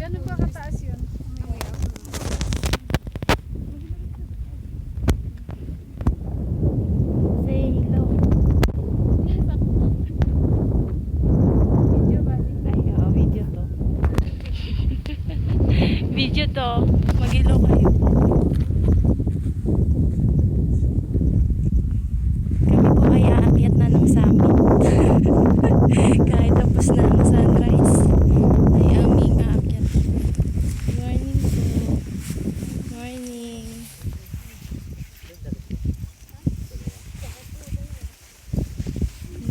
Gano'n ba kataas yun? Say hello. Video ba? Ay, oo, video to. Video to. Mag-hello kayo. Kami po ay aakyat na ng summit. Kahit tapos na ang sunrise, ay aming aakyat.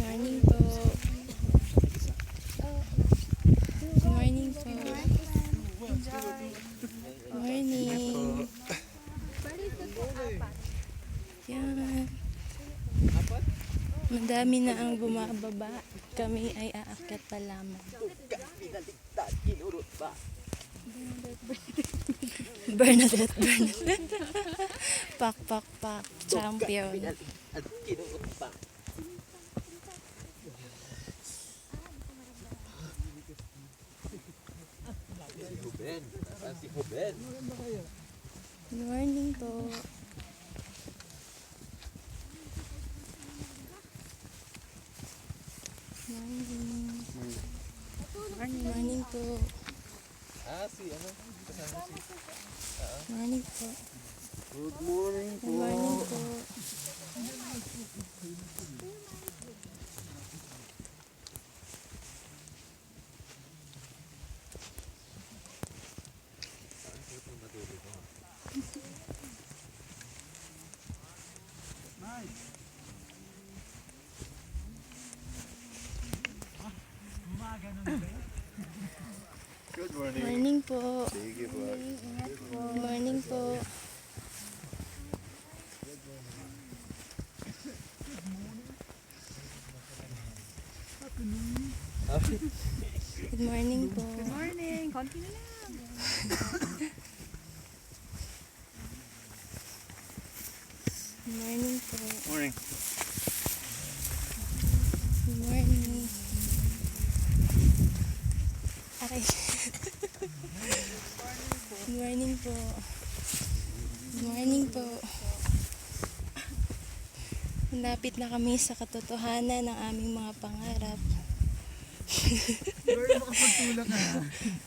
Morning po. Morning. Morning po. Morning po. Morning. Yan. Madami na ang bumababa. Kami ay aakyat pa lamang. Bernadette, Bernadette. Pak, pak, pak. Champion. Si Hoben. Good morning po. Morning. Morning po. Si ano? Kasama si... Morning po. Good morning Good morning po. Good morning. Morning po. Sige po. Good morning po. Good morning po. Good morning. Konti na lang. Good morning po. Morning. Good morning. Aray. Good morning po. Good morning po. Malapit na kami sa katotohanan ng aming mga pangarap.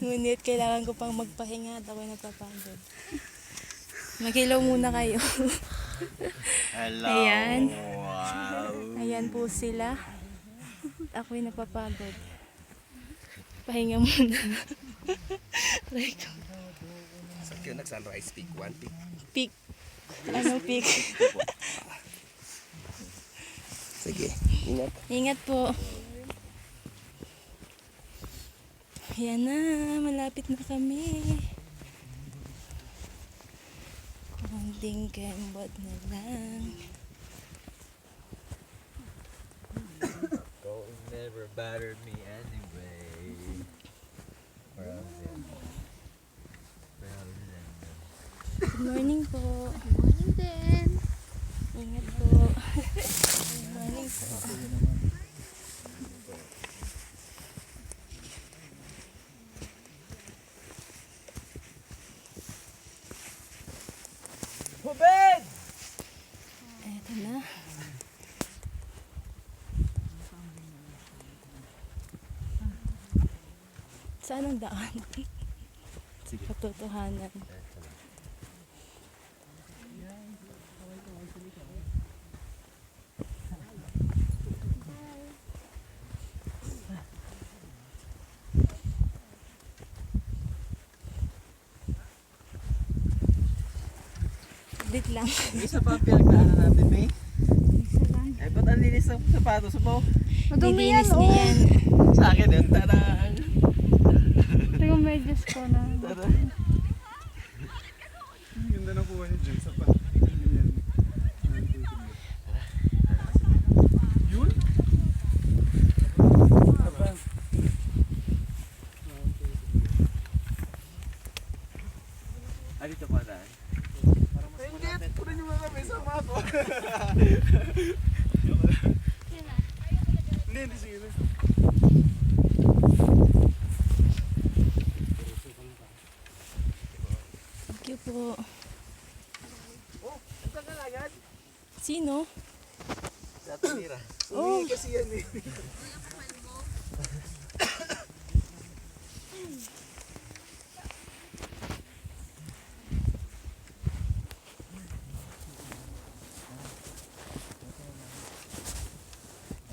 Ngunit kailangan ko pang magpahinga at ako'y napapagod. Mag-hello muna kayo. Hello. Ayan. Wow. Ayan po sila. Ako'y napapagod. Pahinga muna. Aray ko. Sa kayo nag-sunrise peak, one peak. Peak. Ano peak? Sige, ingat. Ingat po. Ayan na, malapit na kami. Konting kembot na lang. Don't never bother me anyway. Where else is it? Where else is it? Good morning po. Morning din. Ingat po. Good morning po. Hoben! Eto na. Saan ang daan? Katotohanan. Dit lang. Isa pa ang pinagdaanan natin, May. Isa lang. Eh, ba't ang linis ng sapatos mo? Madumi yan, Lilinis oh. niya yan. Sa akin yun, tarang. Tingnan medyas ko na. Tarang. Ang ganda na kuha niya dyan sa pan. Yan. Yun? Ah, dito pa daan. Hindi, punin niyo nga kami, sama ako. Hindi, sige na. po. Oh, ito ka agad. Sino? Sa tumira. Oh. Umihi kasi yan eh.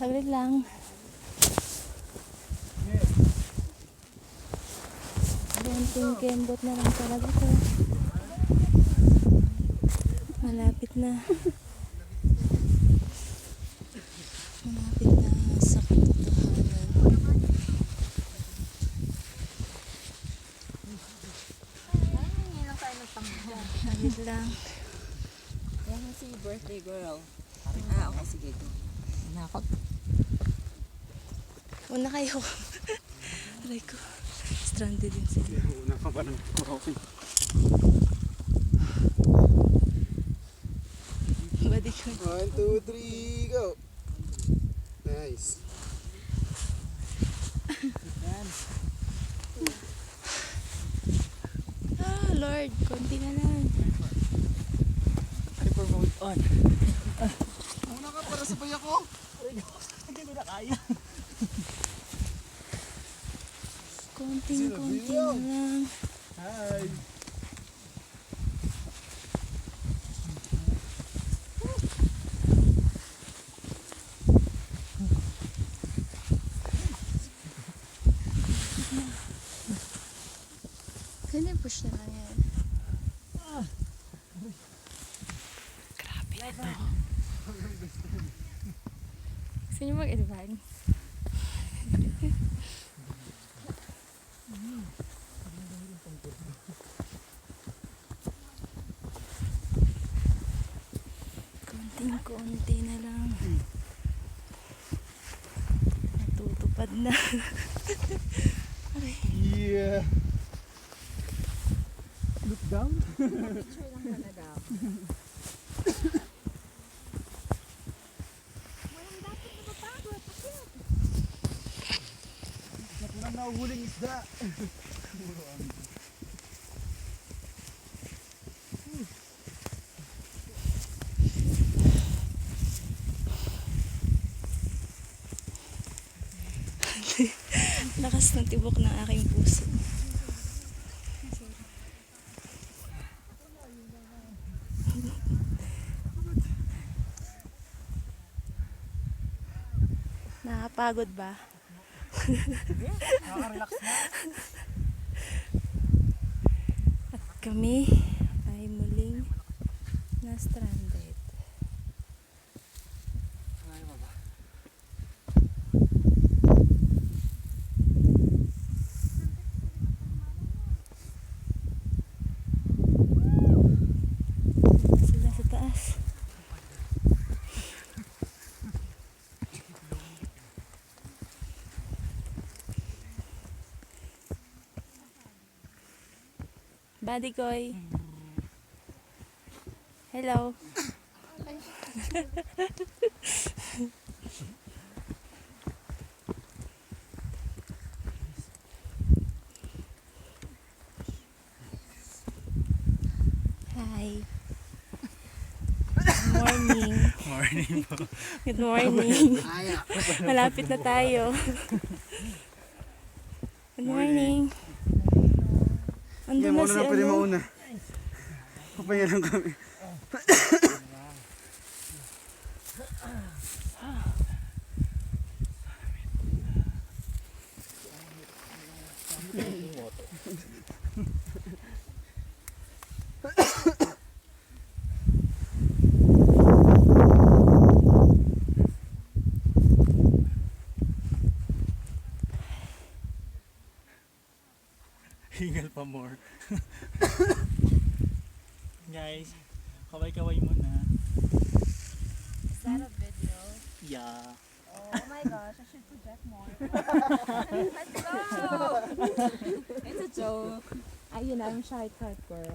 Saglit lang. Konting kembot na lang talaga to. Malapit na. Malapit na sa katotohanan. Saglit lang. Yan si birthday girl. Ah, okay, sige. Nakot. Una kayo. Aray ko. Stranded din sila. Una ka pa ng coffee. Badi ko. 1, 2, 3, go! Nice. Ah, Lord. Konti na lang. Hyper mode on. Una ka para sabay ako. Hindi ko na kaya. Konti na lang. Hi! Ganyan push na lang yan. Grabe ito. Gusto niyo mag-advance? Konting-konti na lang. Natutupad na. Aray. Yeah! Look down. Picture lang ka na daw. Walang nahuhuling isda. Lakas ng tibok ng aking puso. Nakapagod ba? Nakaka-relax na. At kami ay muling na-stranded. Ay, baba. Sila sa taas. Buddy Koy. Hello. Hi. Good morning. Morning po. Good morning. Malapit na tayo. Good morning. Hindi Andun mo na si na pwede ano. mauna. Papahinga lang kami. Hingal pa more. Guys, kaway-kaway muna. Is that a video? Yeah. Oh my gosh, I should project more. Let's go! It's a joke. Ayun na, I'm shy type girl.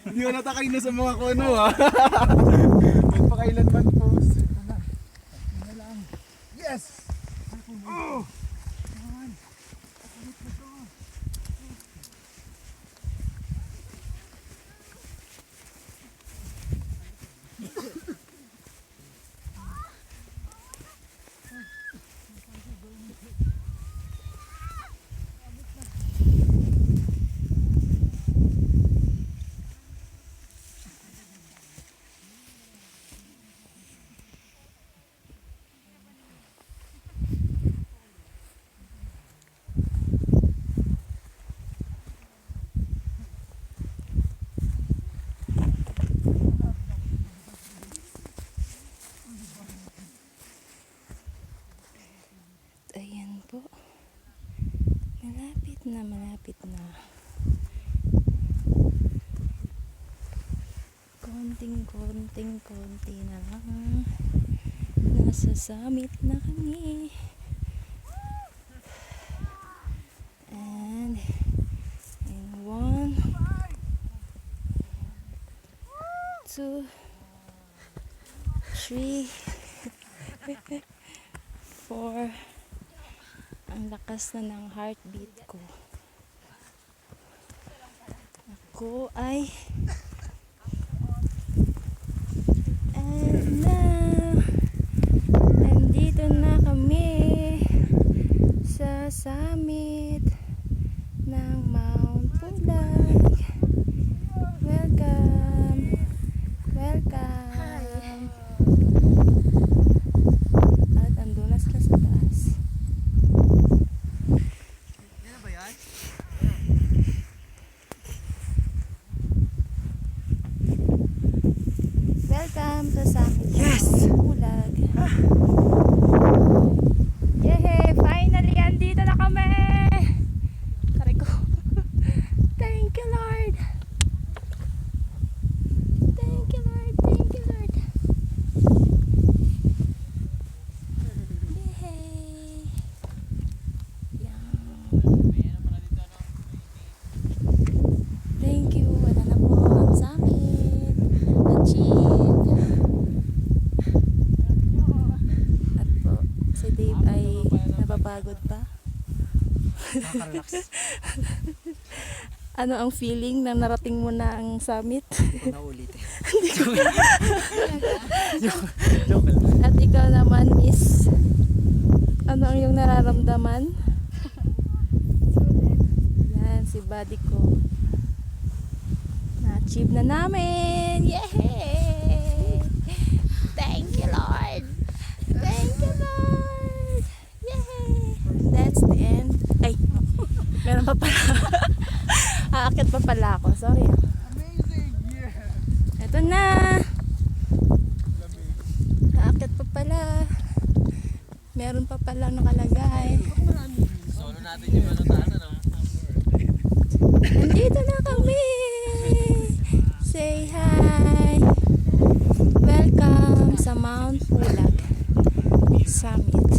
Hindi ko natakay na sa mga kono ha. Magpakailanman post. Yes! Oh! na, malapit na. Konting-konti na lang. Nasa summit na kami. And in 1, 2, 3, 4. Ang lakas na ng heartbeat ko. Ako ay and now, nandito na kami sa summit ng Mount Pulag. Welcome. Welcome. At andun na sila sa taas. Yan na ba yan? Welcome sa summit ng Mount Pulag. Yay! Finally, andito na kami! Taray ko. Thank you, Lord! Thank you, Lord! Thank you, Lord! Yay! Yan. Thank you. Wala na po ang summit. Achieve. At po, si Dave ay napapagod pa. Ano ang feeling na narating mo na ang summit? Hindi ko na ulit eh. At ikaw naman, Miss, ano ang iyong nararamdaman? Yan, si buddy ko. Na-achieve na namin! Yay! Thank you, Lord! Thank you, Lord! Yay! That's the end. Ay, meron pa pala. Aakit pa pala ako. Sorry. Amazing! Yeah! Ito na! Aakit pa pala. Meron pa pala nakalagay. Solo natin yung ano taas, ano? Nandito na kami! Say hi! Welcome sa Mount Pulag Summit.